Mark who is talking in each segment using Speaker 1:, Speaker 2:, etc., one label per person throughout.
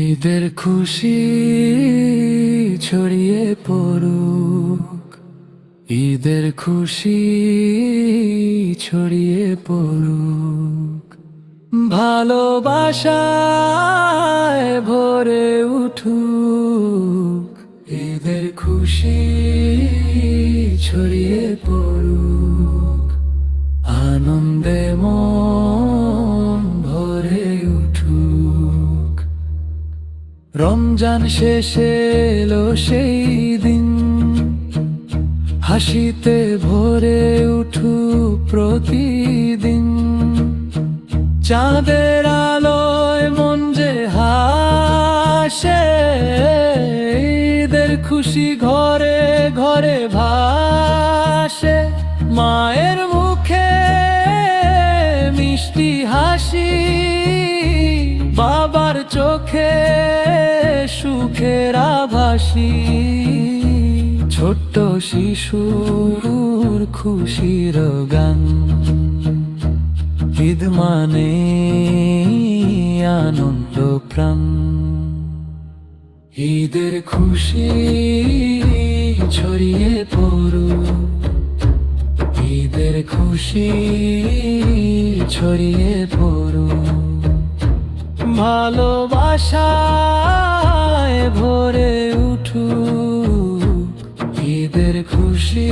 Speaker 1: ঈদের খুশি ছড়িয়ে পড়ুক, ঈদের খুশি ছড়িয়ে পড়ুক, ভালোবাসায় ভরে উঠুক। ঈদের খুশি ছড়িয়ে পড়ুক, আনন্দে মন ভরে উঠুক। রমজান শেষে এলো সেই দিন, হাসিতে ভরে উঠুক প্রতিদিন। চাঁদের আলোয় মন যে হাসে, ঈদের খুশি ঘরে ঘরে ভাসে। মায়ের মুখে মিষ্টি হাসি, বাবার চোখে সুখের আভাসী। ছোট্ট শিশুর খুশির গান, ঈদ মানে আনন্দ প্রাণ। ঈদের খুশি ছড়িয়ে পড়ুক, ঈদের খুশি ছড়িয়ে পড়ুক, ভালোবাসায় ভরে উঠুক। ঈদের খুশি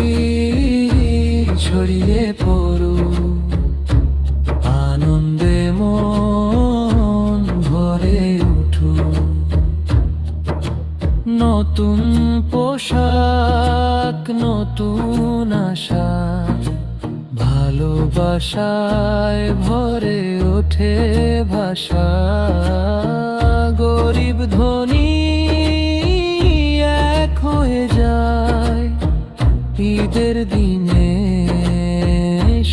Speaker 1: ছড়িয়ে পড়ুক, আনন্দে মন ভরে উঠুক। নতুন পোশাক, নতুন আশা, ভালোবাসায় ভরে ওঠে ভাষা। গরিব ধনী এক হয়ে যায়, ঈদের দিনে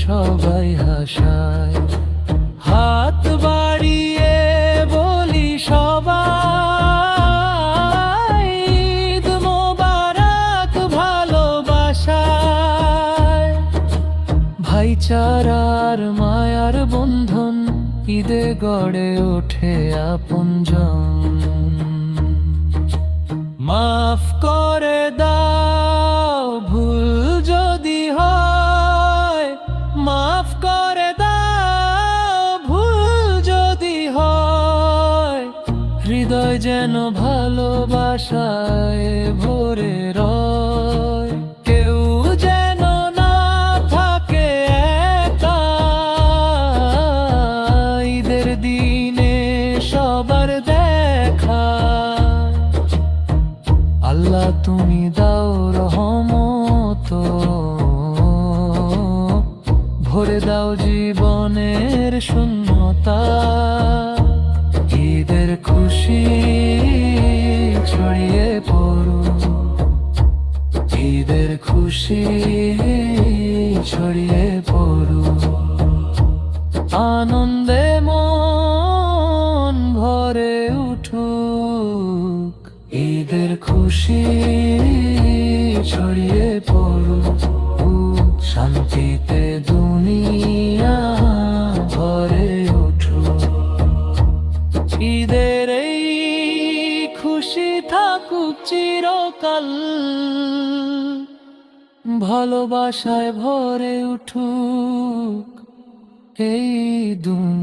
Speaker 1: সবাই হাসায়। হাত বাড়িয়ে বলি সবাই, ঈদ মোবারক ভালোবাসায়। ভাইচারার মায়ার বন্ধন, ঈদে গড়ে ওঠে আপনজন। মাফ করে দাও ভুল যদি হয়, মাফ করে দাও ভুল যদি হয়। হৃদয় যেন ভালোবাসায় ভরে রয়, কেউ যেন না থাকে একা। ঈদের দিনে সবার দেখা, আল্লাহ তুমি দাও রহমত, ভরে দাও জীবনের শূন্যতা। ঈদের খুশি ছড়িয়ে পড়ুক, ঈদের খুশি ছড়িয়ে পড়ুক, আনন্দে মন ভরে উঠুক। ঈদের খুশি ছড়িয়ে পড়ুক, শান্তিতে দুনিয়া ভরে উঠুক। ঈদের এই খুশি থাকুক চিরকাল, ভালোবাসায় ভরে উঠুক এই দুনিয়া।